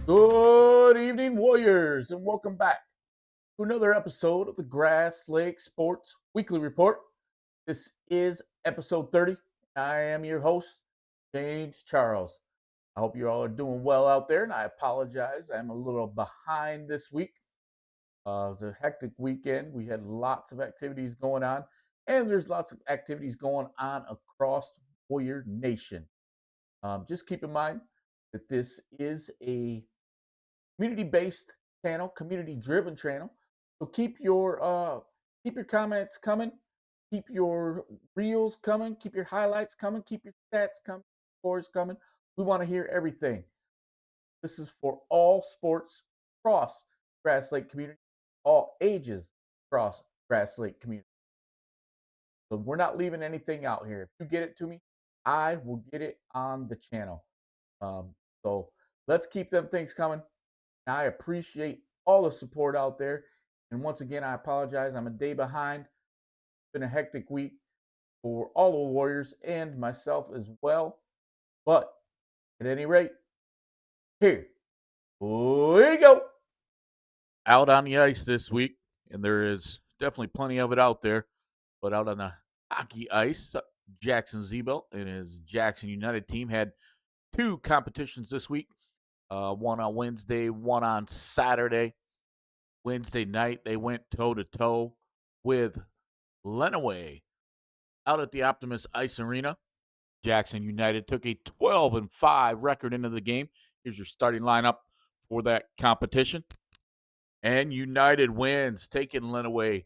Good evening, Warriors, and welcome back to another episode of the Grass Lake Sports Weekly Report. This is episode 30. I am your host, James Charles. I hope you all are doing well out there, and I apologize. I'm a little behind this week. It was a hectic weekend. We had lots of activities going on, and there's lots of activities going on across Warrior Nation. Just keep in mind that this is a community-based channel, community-driven channel. So keep your comments coming, keep your reels coming, keep your highlights coming, keep your stats coming, scores coming. We want to hear everything. This is for all sports across Grass Lake community, all ages across Grass Lake community. So we're not leaving anything out here. If you get it to me, I will get it on the channel. So let's keep them things coming. I appreciate all the support out there. And once again, I apologize. I'm a day behind. It's been a hectic week for all the Warriors and myself as well. But at any rate, here we go. Out on the ice this week, and there is definitely plenty of it out there. But out on the hockey ice, Jackson Zebel and his Jackson United team had two competitions this week. One on Wednesday, one on Saturday. Wednesday night, they went toe-to-toe with MYWAY out at the Optimus Ice Arena. Jackson United took a 12-5 record into the game. Here's your starting lineup for that competition. And United wins, taking MYWAY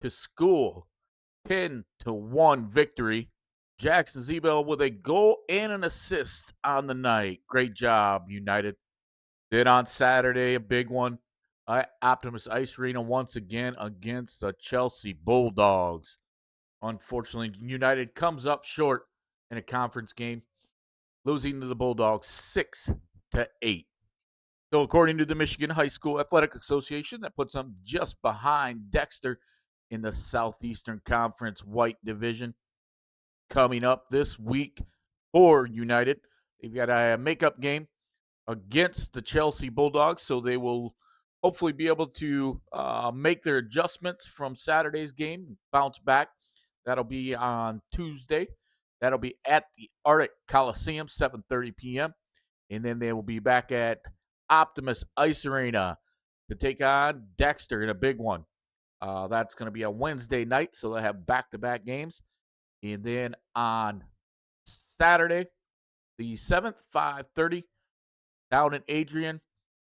to school. 10-1 victory. Jackson Zebel with a goal and an assist on the night. Great job, United. Then on Saturday, a big one. Optimus Ice Arena once again against the Chelsea Bulldogs. Unfortunately, United comes up short in a conference game, losing to the Bulldogs 6-8. So according to the Michigan High School Athletic Association, that puts them just behind Dexter in the Southeastern Conference White Division. Coming up this week for United, they've got a makeup game against the Chelsea Bulldogs, so they will hopefully be able to make their adjustments from Saturday's game and bounce back. That'll be on Tuesday. That'll be at the Arctic Coliseum, 7:30 p.m. And then they will be back at Optimus Ice Arena to take on Dexter in a big one. That's going to be a Wednesday night, so they'll have back-to-back games. And then on Saturday, the 7th, 5:30, down in Adrian,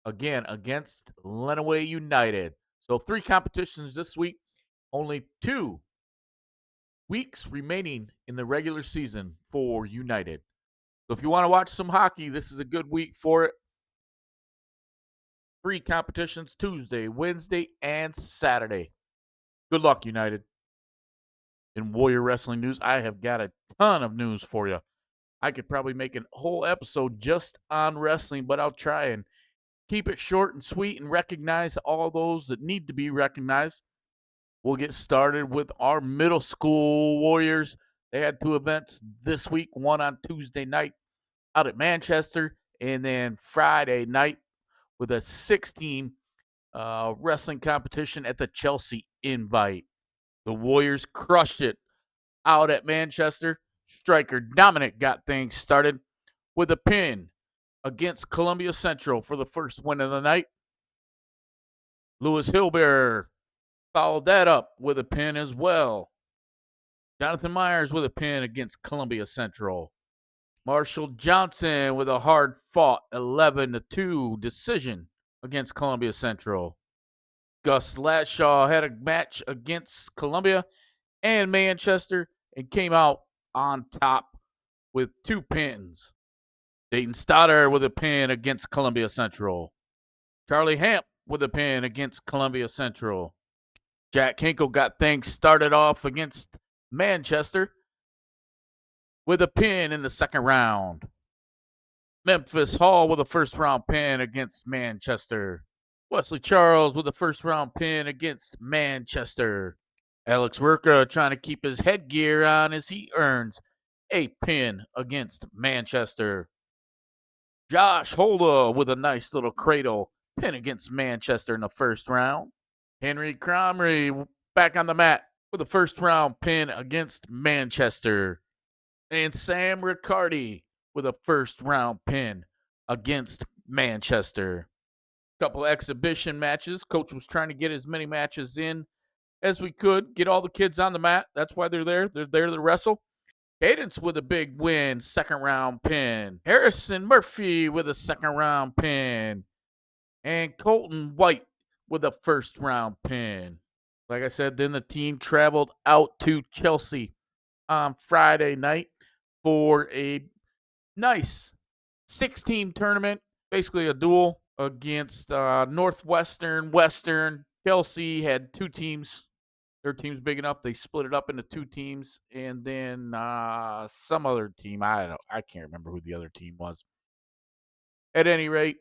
again against MYWAY United. So 3 competitions this week, only 2 weeks remaining in the regular season for United. So if you want to watch some hockey, this is a good week for it. 3 competitions Tuesday, Wednesday, and Saturday. Good luck, United. In Warrior Wrestling news, I have got a ton of news for you. I could probably make a whole episode just on wrestling, but I'll try and keep it short and sweet and recognize all those that need to be recognized. We'll get started with our middle school Warriors. They had 2 events this week, one on Tuesday night out at Manchester, and then Friday night with a 16 wrestling competition at the Chelsea Invite. The Warriors crushed it out at Manchester. Striker Dominic got things started with a pin against Columbia Central for the first win of the night. Lewis Hilberer followed that up with a pin as well. Jonathan Myers with a pin against Columbia Central. Marshall Johnson with a hard-fought 11-2 decision against Columbia Central. Gus Latshaw had a match against Columbia and Manchester and came out on top with 2 pins. Dayton Stoddard with a pin against Columbia Central. Charlie Hamp with a pin against Columbia Central. Jack Hinkle got things started off against Manchester with a pin in the second round. Memphis Hall with a first-round pin against Manchester. Wesley Charles with a first-round pin against Manchester. Alex Werka trying to keep his headgear on as he earns a pin against Manchester. Josh Holda with a nice little cradle pin against Manchester in the first round. Henry Cromrie back on the mat with a first round pin against Manchester. And Sam Riccardi with a first round pin against Manchester. Couple exhibition matches. Coach was trying to get as many matches in as we could, get all the kids on the mat. That's why they're there. They're there to wrestle. Cadence with a big win, second round pin. Harrison Murphy with a second round pin. And Colton White with a first round pin. Like I said, then the team traveled out to Chelsea on Friday night for a nice 6-team tournament, basically a duel against Northwestern, Western. Chelsea had two teams. Their team's big enough. They split it up into two teams, and then some other team. I can't remember who the other team was. At any rate,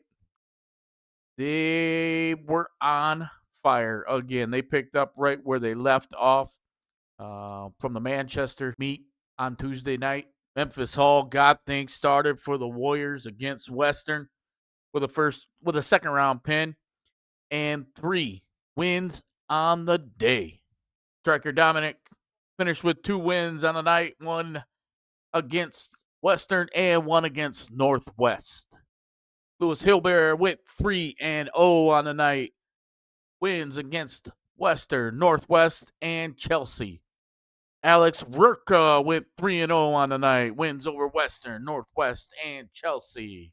they were on fire again. They picked up right where they left off from the Manchester meet on Tuesday night. Memphis Hall got things started for the Warriors against Western with a second round pin and 3 wins on the day. Striker Dominic finished with 2 wins on the night, one against Western and one against Northwest. Lewis Hilbear went 3-0 on the night, wins against Western, Northwest, and Chelsea. Alex Rurka went 3-0 on the night, wins over Western, Northwest, and Chelsea.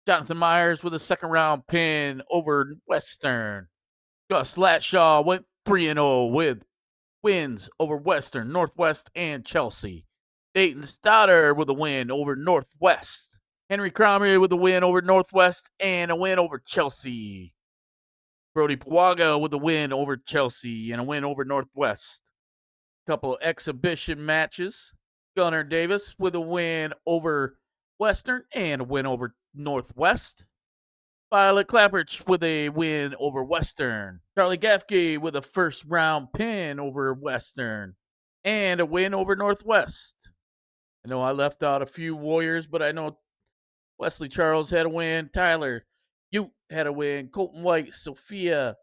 Jonathan Myers with a second round pin over Western. Gus Latshaw went 3-0 with wins over Western, Northwest, and Chelsea. Dayton Stoddard with a win over Northwest. Henry Cromrie with a win over Northwest and a win over Chelsea. Brody Pawaga with a win over Chelsea and a win over Northwest. Couple exhibition matches. Gunnar Davis with a win over Western and a win over Northwest. Violet Clapperich with a win over Western. Charlie Gaffke with a first round pin over Western and a win over Northwest. I know I left out a few Warriors, but I know Wesley Charles had a win. Tyler Ute had a win. Colton White, Sophia.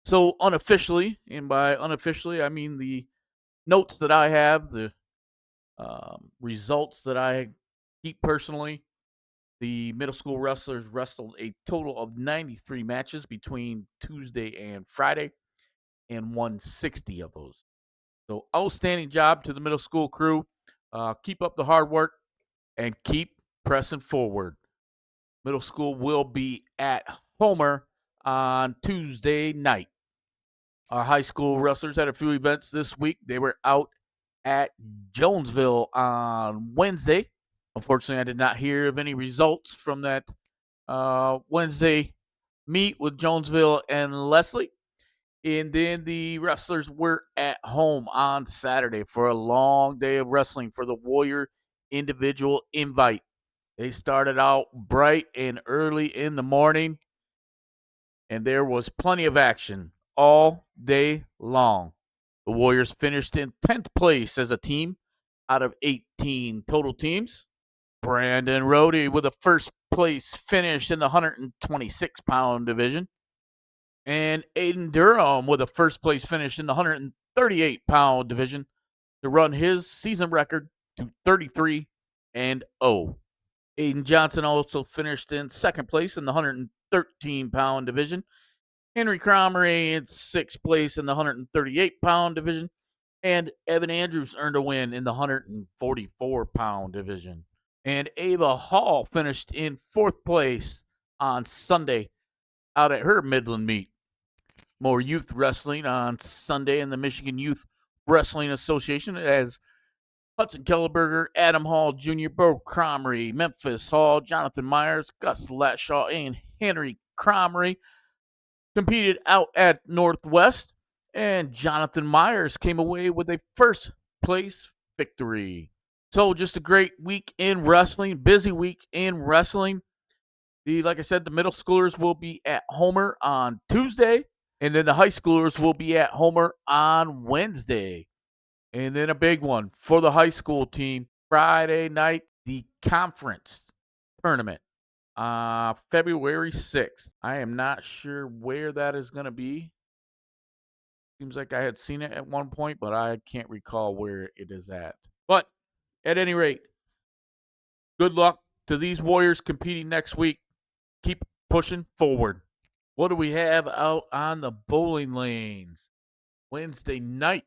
So unofficially, and by unofficially, I mean the notes that I have, the results that I keep personally. The middle school wrestlers wrestled a total of 93 matches between Tuesday and Friday and won 60 of those. So, outstanding job to the middle school crew. Keep up the hard work and keep pressing forward. Middle school will be at Homer on Tuesday night. Our high school wrestlers had a few events this week. They were out at Jonesville on Wednesday. Unfortunately, I did not hear of any results from that Wednesday meet with Jonesville and Leslie. And then the wrestlers were at home on Saturday for a long day of wrestling for the Warrior individual invite. They started out bright and early in the morning, and there was plenty of action all day long. The Warriors finished in 10th place as a team out of 18 total teams. Brandon Rohde with a first place finish in the 126-pound division. And Aiden Durham with a first place finish in the 138-pound division to run his season record to 33-0. Aiden Johnson also finished in second place in the 113-pound division. Henry Cromrie in sixth place in the 138-pound division. And Evan Andrews earned a win in the 144-pound division. And Ava Hall finished in fourth place on Sunday out at her Midland meet. More youth wrestling on Sunday in the Michigan Youth Wrestling Association as Hudson Kellerberger, Adam Hall Jr., Bo Cromrie, Memphis Hall, Jonathan Myers, Gus Latshaw, and Henry Cromrie competed out at Northwest, and Jonathan Myers came away with a first place victory. So just a great week in wrestling, busy week in wrestling. Like I said, the middle schoolers will be at Homer on Tuesday, and then the high schoolers will be at Homer on Wednesday. And then a big one for the high school team, Friday night, the conference tournament. February 6th. I am not sure where that is going to be. Seems like I had seen it at one point, but I can't recall where it is at. But at any rate, good luck to these Warriors competing next week. Keep pushing forward. What do we have out on the bowling lanes? Wednesday night,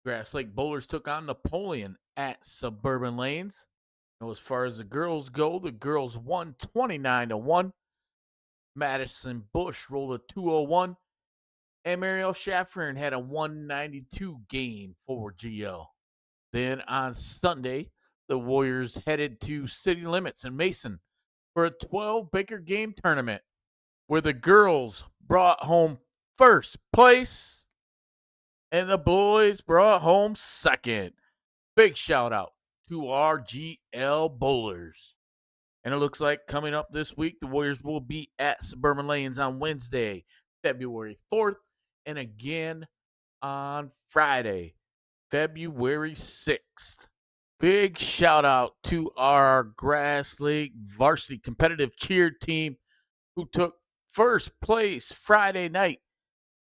Grass Lake Bowlers took on Napoleon at Suburban Lanes. And as far as the girls go, the girls won 29-1. Madison Bush rolled a 201. And Mariel Shaffern had a 192 game for GL. Then on Sunday, the Warriors headed to City Limits in Mason for a 12 Baker game tournament where the girls brought home first place and the boys brought home second. Big shout out to our GL Bowlers. And it looks like coming up this week, the Warriors will be at Suburban Lanes on Wednesday, February 4th, and again on Friday, February 6th. Big shout out to our Grass Lake varsity competitive cheer team who took first place Friday night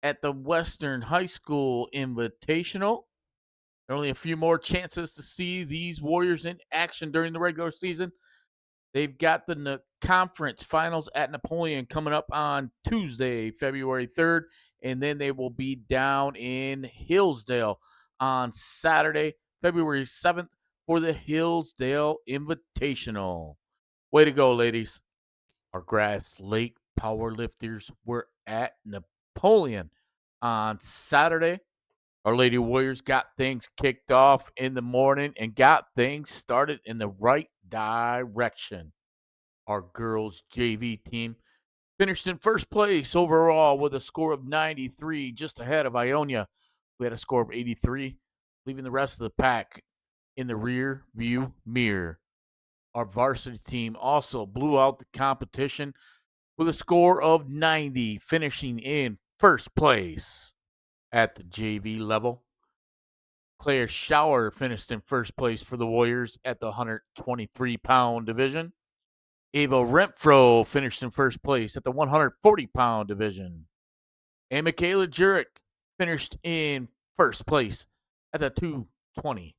at the Western High School Invitational. There are only a few more chances to see these Warriors in action during the regular season. They've got the conference finals at Napoleon coming up on Tuesday, February 3rd, and then they will be down in Hillsdale on Saturday, February 7th for the Hillsdale Invitational. Way to go, ladies. Our Grass Lake powerlifters were at Napoleon on Saturday. Our Lady Warriors got things kicked off in the morning and got things started in the right direction. Our girls JV team finished in first place overall with a score of 93, just ahead of Ionia, who had a score of 83, leaving the rest of the pack in the rear view mirror. Our varsity team also blew out the competition with a score of 90, finishing in first place. At the JV level, Claire Schauer finished in first place for the Warriors at the 123-pound division. Ava Renfro finished in first place at the 140-pound division. And Michaela Jurek finished in first place at the 220.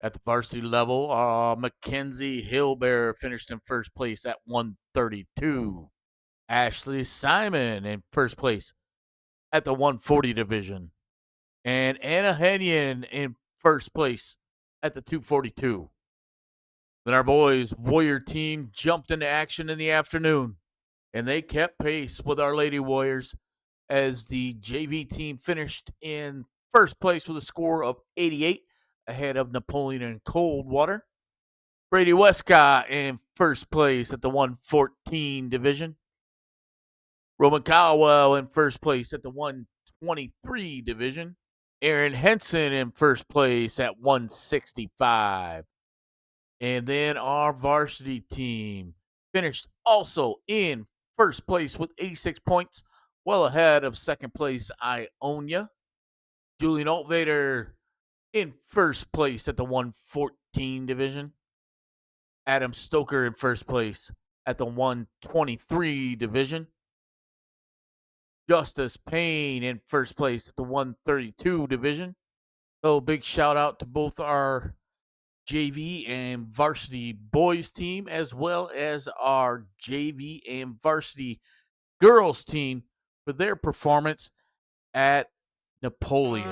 At the varsity level, Mackenzie Hillbear finished in first place at 132. Ashley Simon in first place at the 140 division. And Anna Henyon in first place at the 242. Then our boys' Warrior team jumped into action in the afternoon, and they kept pace with our Lady Warriors as the JV team finished in first place with a score of 88 ahead of Napoleon and Coldwater. Brady Westcott in first place at the 114 division. Roman Caldwell in first place at the 123 division. Aaron Henson in first place at 165. And then our varsity team finished also in first place with 86 points, well ahead of second place Ionia. Julian Altvader in first place at the 114 division. Adam Stoker in first place at the 123 division. Justice Payne in first place at the 132 division. So big shout out to both our JV and varsity boys team, as well as our JV and varsity girls team for their performance at Napoleon.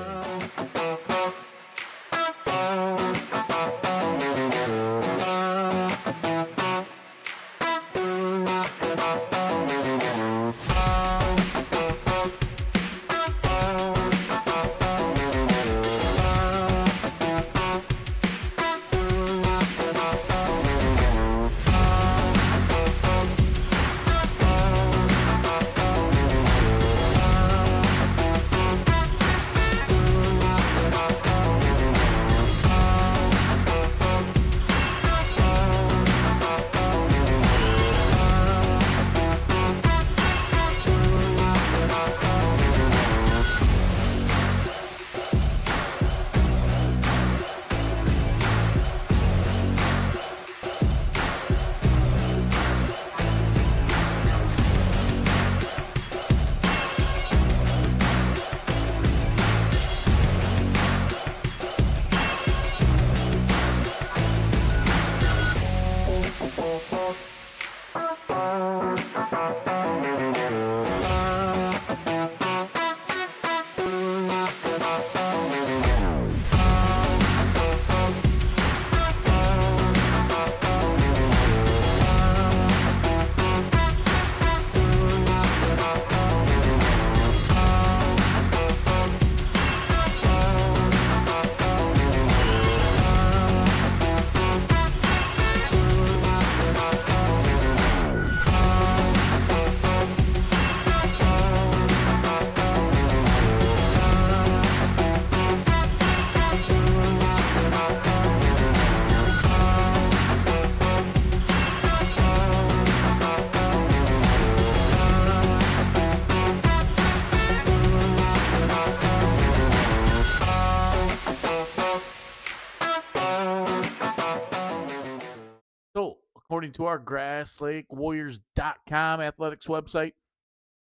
According to our GrassLakeWarriors.com athletics website,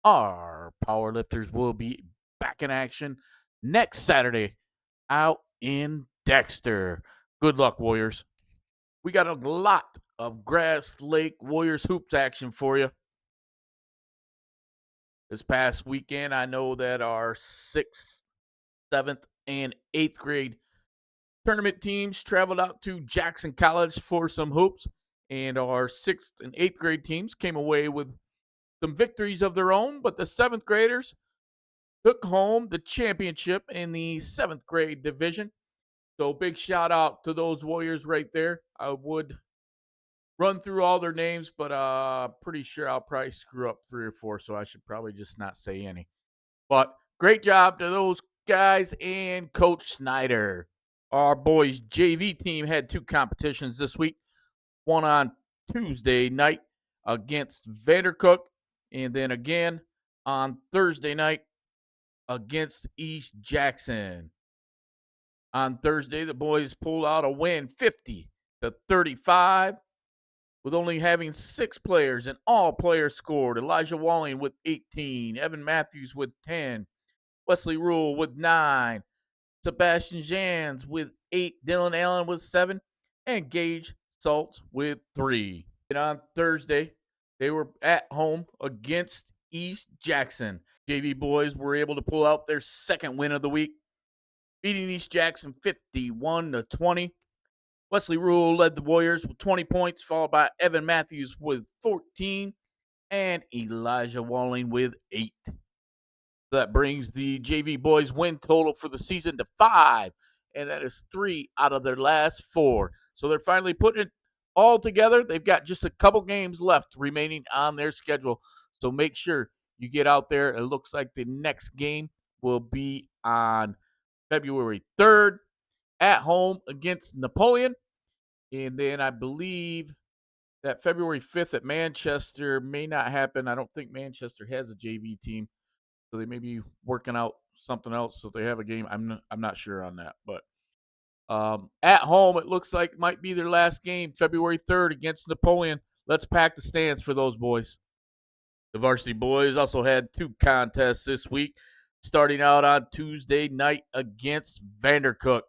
our powerlifters will be back in action next Saturday out in Dexter. Good luck, Warriors. We got a lot of Grass Lake Warriors hoops action for you. This past weekend, I know that our 6th, 7th, and 8th grade tournament teams traveled out to Jackson College for some hoops, and our 6th and 8th grade teams came away with some victories of their own, but the 7th graders took home the championship in the 7th grade division. So big shout out to those Warriors right there. I would run through all their names, but pretty sure I'll probably screw up 3 or 4, so I should probably just not say any. But great job to those guys and Coach Snyder. Our boys JV team had 2 competitions this week. One on Tuesday night against Vandercook, and then again on Thursday night against East Jackson. On Thursday, the boys pulled out a win 50-35 with only having 6 players, and all players scored. Elijah Walling with 18, Evan Matthews with 10, Wesley Rule with 9, Sebastian Jans with 8, Dylan Allen with 7, and Gage Saltz with 3. And on Thursday, they were at home against East Jackson. JV boys were able to pull out their second win of the week, beating East Jackson 51-20. Wesley Rule led the Warriors with 20 points, followed by Evan Matthews with 14 and Elijah Walling with 8. So that brings the JV boys win total for the season to 5, and that is 3 out of their last 4. So they're finally putting it all together. They've got just a couple games left remaining on their schedule. So make sure you get out there. It looks like the next game will be on February 3rd at home against Napoleon. And then I believe that February 5th at Manchester may not happen. I don't think Manchester has a JV team. So they may be working out something else. So they have a game. I'm not sure on that. But at home, it looks like might be their last game, February 3rd against Napoleon. Let's pack the stands for those boys. The varsity boys also had 2 contests this week, starting out on Tuesday night against Vandercook.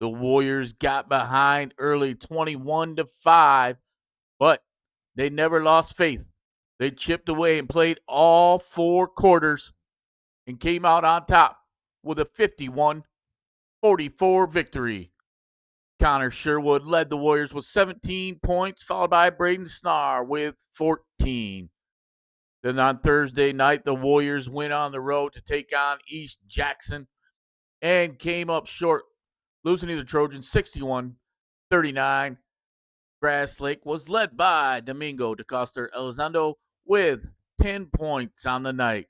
The Warriors got behind early 21-5, but they never lost faith. They chipped away and played all 4 quarters and came out on top with a 51-44 victory. Connor Sherwood led the Warriors with 17 points, followed by Braden Snar with 14. Then on Thursday night, the Warriors went on the road to take on East Jackson and came up short, losing to the Trojans 61-39. Grass Lake was led by Domingo DeCosta Elizondo with 10 points on the night.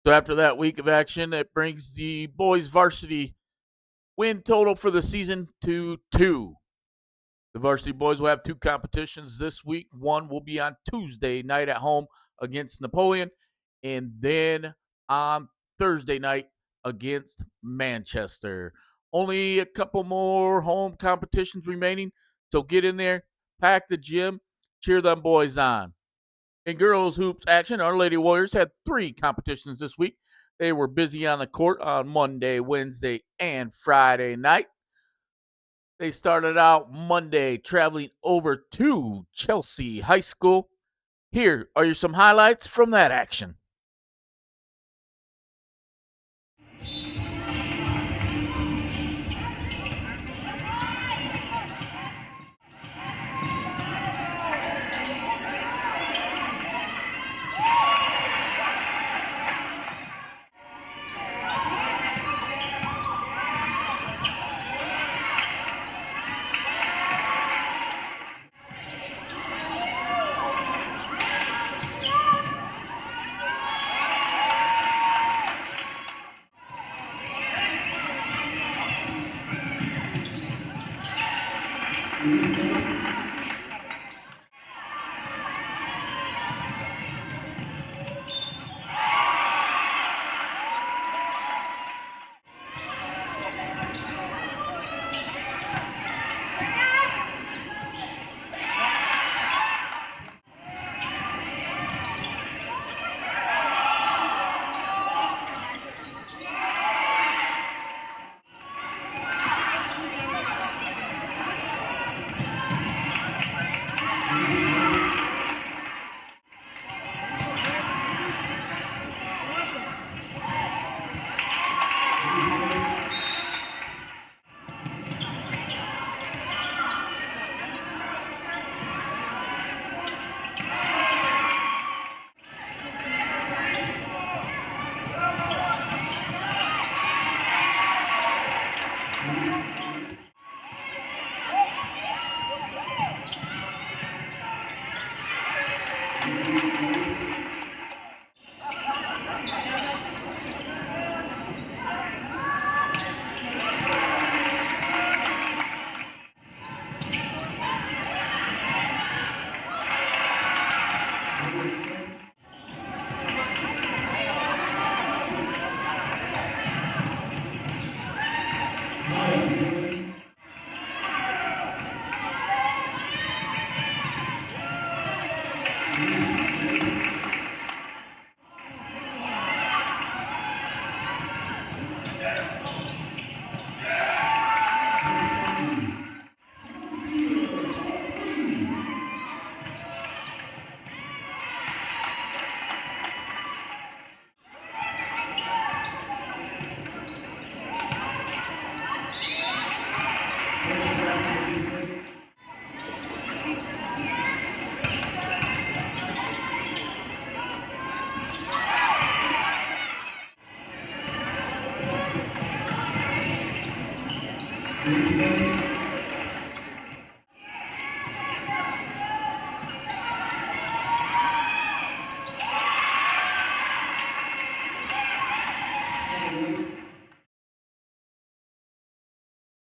So after that week of action, it brings the boys varsity win total for the season to 2. The varsity boys will have 2 competitions this week. One will be on Tuesday night at home against Napoleon, and then on Thursday night against Manchester. Only a couple more home competitions remaining, so get in there, pack the gym, cheer them boys on. In girls hoops action, our Lady Warriors had 3 competitions this week. They were busy on the court on Monday, Wednesday, and Friday night. They started out Monday traveling over to Chelsea High School. Here are some highlights from that action.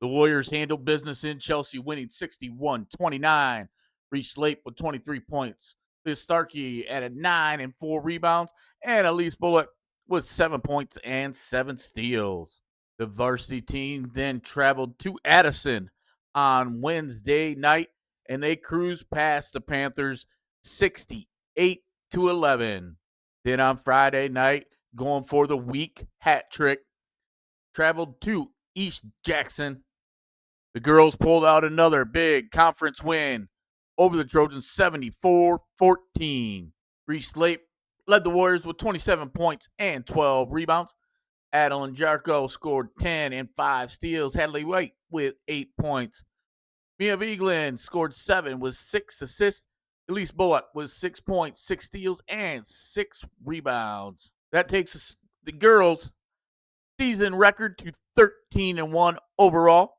The Warriors handled business in Chelsea, winning 61-29. Reese Lape with 23 points. Liz Starkey added 9 and 4 rebounds, and Elise Bullock with 7 points and 7 steals. The varsity team then traveled to Addison on Wednesday night, and they cruised past the Panthers 68-11. Then on Friday night, going for the week hat trick, traveled to East Jackson. The girls pulled out another big conference win over the Trojans 74-14. Reese Lape led the Warriors with 27 points and 12 rebounds. Adeline Jarko scored 10 and 5 steals. Hadley White with 8 points. Mia Vigeland scored 7 with 6 assists. Elise Bullock with 6 points, 6 steals, and 6 rebounds. That takes the girls' season record to 13-1 overall.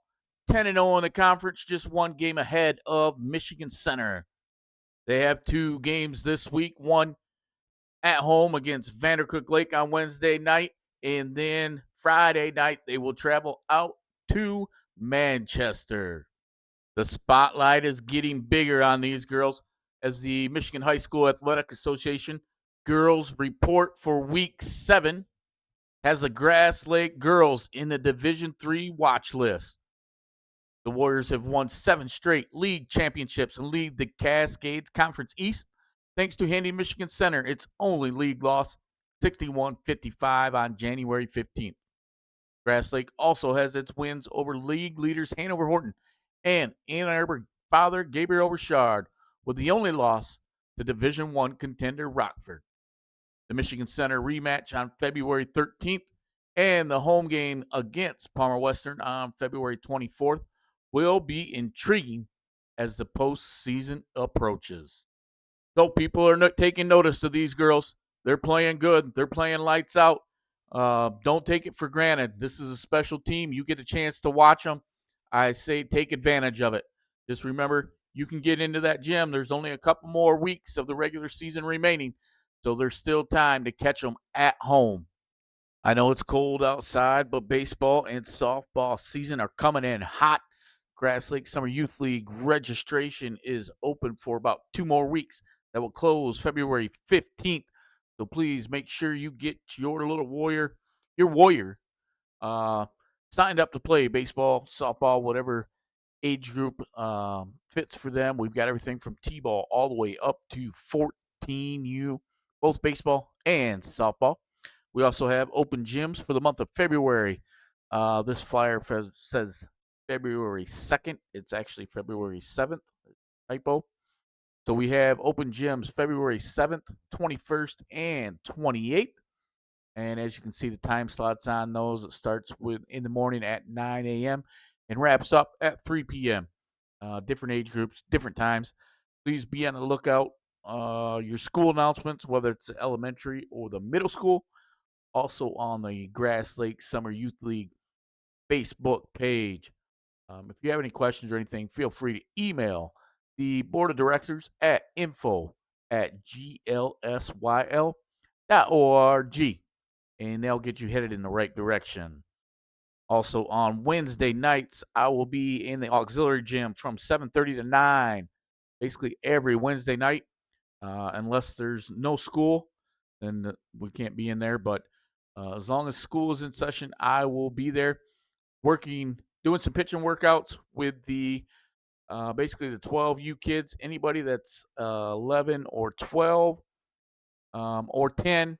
10-0 in the conference, just one game ahead of Michigan Center. They have 2 games this week, one at home against Vandercook Lake on Wednesday night, and then Friday night they will travel out to Manchester. The spotlight is getting bigger on these girls as the Michigan High School Athletic Association Girls Report for Week 7 has the Grass Lake girls in the Division III watch list. The Warriors have won 7 straight league championships and lead the Cascades Conference East thanks to handing Michigan Center its only league loss, 61-55 on January 15th. Grass Lake also has its wins over league leaders Hanover Horton and Ann Arbor Father Gabriel Richard, with the only loss to Division I contender Rockford. The Michigan Center rematch on February 13th and the home game against Palmer Western on February 24th will be intriguing as the postseason approaches. So people are taking notice of these girls. They're playing good. They're playing lights out. Don't take it for granted. This is a special team. You get a chance to watch them. I say take advantage of it. Just remember, you can get into that gym. There's only a couple more weeks of the regular season remaining, so there's still time to catch them at home. I know it's cold outside, but baseball and softball season are coming in hot. Grass Lake Summer Youth League registration is open for about 2 more weeks. That will close February 15th. So please make sure you get your little warrior, signed up to play baseball, softball, whatever age group fits for them. We've got everything from T-ball all the way up to 14U, both baseball and softball. We also have open gyms for the month of February. This flyer says February 2nd. It's actually February 7th. Typo. So we have open gyms February 7th, 21st, and 28th. And as you can see, the time slots on those, it starts in the morning at 9 a.m. and wraps up at 3 p.m. Different age groups, different times. Please be on the lookout. Your school announcements, whether it's the elementary or the middle school, also on the Grass Lake Summer Youth League Facebook page. If you have any questions or anything, feel free to email the board of directors at info@glsyl.org, and they'll get you headed in the right direction. Also, on Wednesday nights, I will be in the auxiliary gym from 7:30 to 9, basically every Wednesday night, unless there's no school, then we can't be in there. But as long as school is in session, I will be there working, doing some pitching workouts with the basically the 12U kids. Anybody that's 11 or 12 or 10,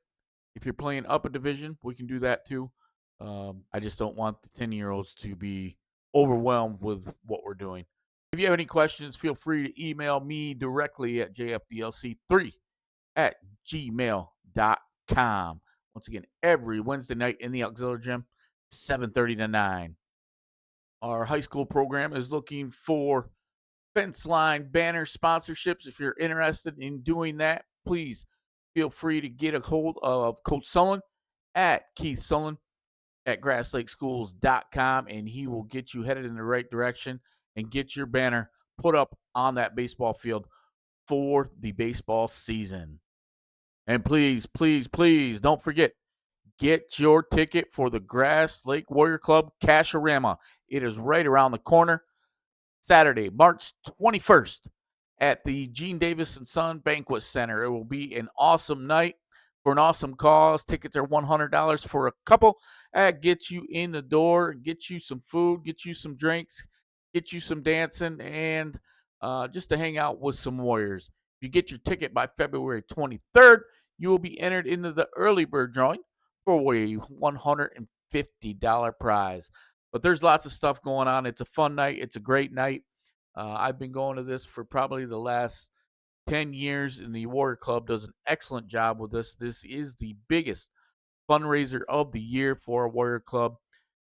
if you're playing up a division, we can do that too. I just don't want the 10-year-olds to be overwhelmed with what we're doing. If you have any questions, feel free to email me directly at jfdlc3@gmail.com. Once again, every Wednesday night in the auxiliary gym, 7:30 to 9. Our high school program is looking for fence line banner sponsorships. If you're interested in doing that, please feel free to get a hold of Coach Sullen at Keith Sullen at grasslakeschools.com, and he will get you headed in the right direction and get your banner put up on that baseball field for the baseball season. And please, please, please don't forget, get your ticket for the Grass Lake Warrior Club Casharama. It is right around the corner. Saturday, March 21st at the Gene Davis and Son Banquet Center. It will be an awesome night for an awesome cause. Tickets are $100 for a couple. That gets you in the door, get you some food, get you some drinks, get you some dancing, and just to hang out with some Warriors. If you get your ticket by February 23rd, you will be entered into the early bird drawing for a $150 prize. But there's lots of stuff going on. It's a fun night. It's a great night. I've been going to this for probably the last 10 years, and the Warrior Club does an excellent job with this. This is the biggest fundraiser of the year for a Warrior Club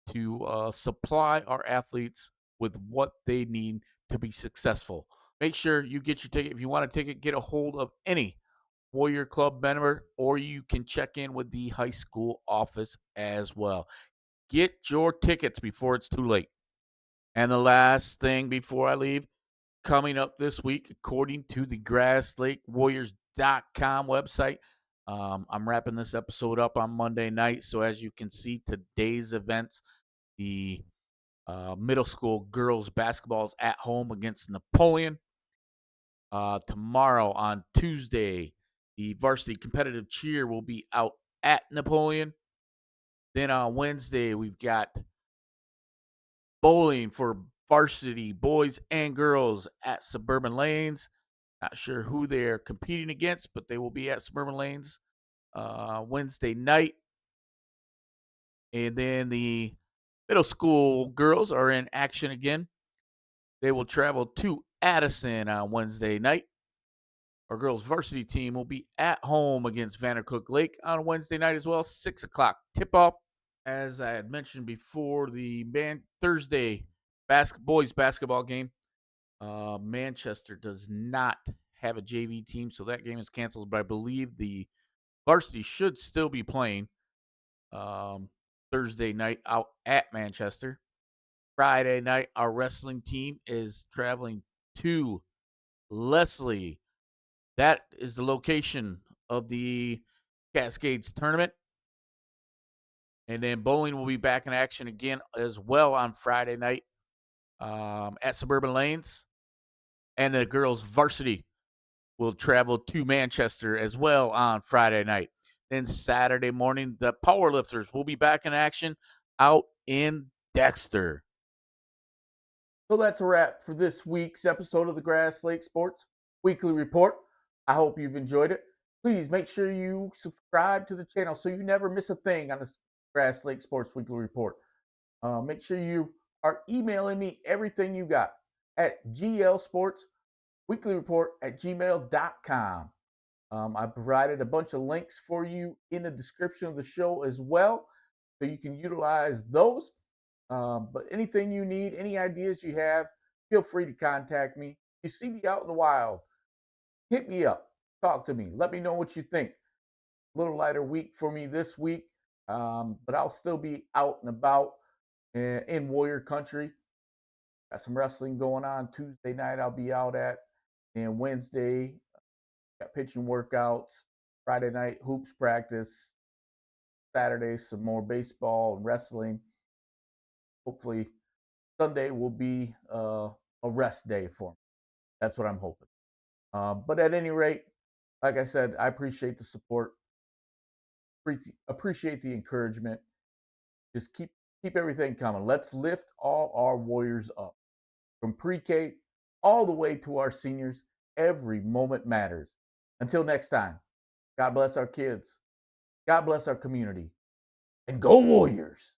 to supply our athletes with what they need to be successful. Make sure you get your ticket. If you want a ticket, get a hold of any Warrior Club member, or you can check in with the high school office as well. Get your tickets before it's too late. And the last thing before I leave, coming up this week, according to the GrassLakeWarriors.com website, I'm wrapping this episode up on Monday night. So as you can see, today's events, the middle school girls basketball is at home against Napoleon. Tomorrow on Tuesday, the varsity competitive cheer will be out at Napoleon. Then on Wednesday, we've got bowling for varsity boys and girls at Suburban Lanes. Not sure who they're competing against, but they will be at Suburban Lanes Wednesday night. And then the middle school girls are in action again. They will travel to Addison on Wednesday night. Our girls varsity team will be at home against Vandercook Lake on Wednesday night as well, 6 o'clock tip off. As I had mentioned before, the Thursday boys basketball game, Manchester does not have a JV team, so that game is canceled. But I believe the varsity should still be playing Thursday night out at Manchester. Friday night, our wrestling team is traveling to Leslie. That is the location of the Cascades tournament. And then bowling will be back in action again as well on Friday night at Suburban Lanes. And the girls' varsity will travel to Manchester as well on Friday night. Then Saturday morning, the powerlifters will be back in action out in Dexter. So that's a wrap for this week's episode of the Grass Lake Sports Weekly Report. I hope you've enjoyed it. Please make sure you subscribe to the channel so you never miss a thing on the Grass Lake Sports Weekly Report. Make sure you are emailing me everything you got at glsportsweeklyreport@gmail.com. I provided a bunch of links for you in the description of the show as well, so you can utilize those. But anything you need, any ideas you have, feel free to contact me. You see me out in the wild, hit me up, talk to me, let me know what you think. A little lighter week for me this week, but I'll still be out and about in Warrior Country. Got some wrestling going on Tuesday night. I'll be out at, and Wednesday got pitching workouts. Friday night hoops practice. Saturday some more baseball and wrestling. Hopefully Sunday will be a rest day for me. That's what I'm hoping. But at any rate, like I said, I appreciate the support, appreciate the encouragement. Just keep everything coming. Let's lift all our warriors up from pre-K all the way to our seniors. Every moment matters. Until next time, God bless our kids. God bless our community. And go Warriors!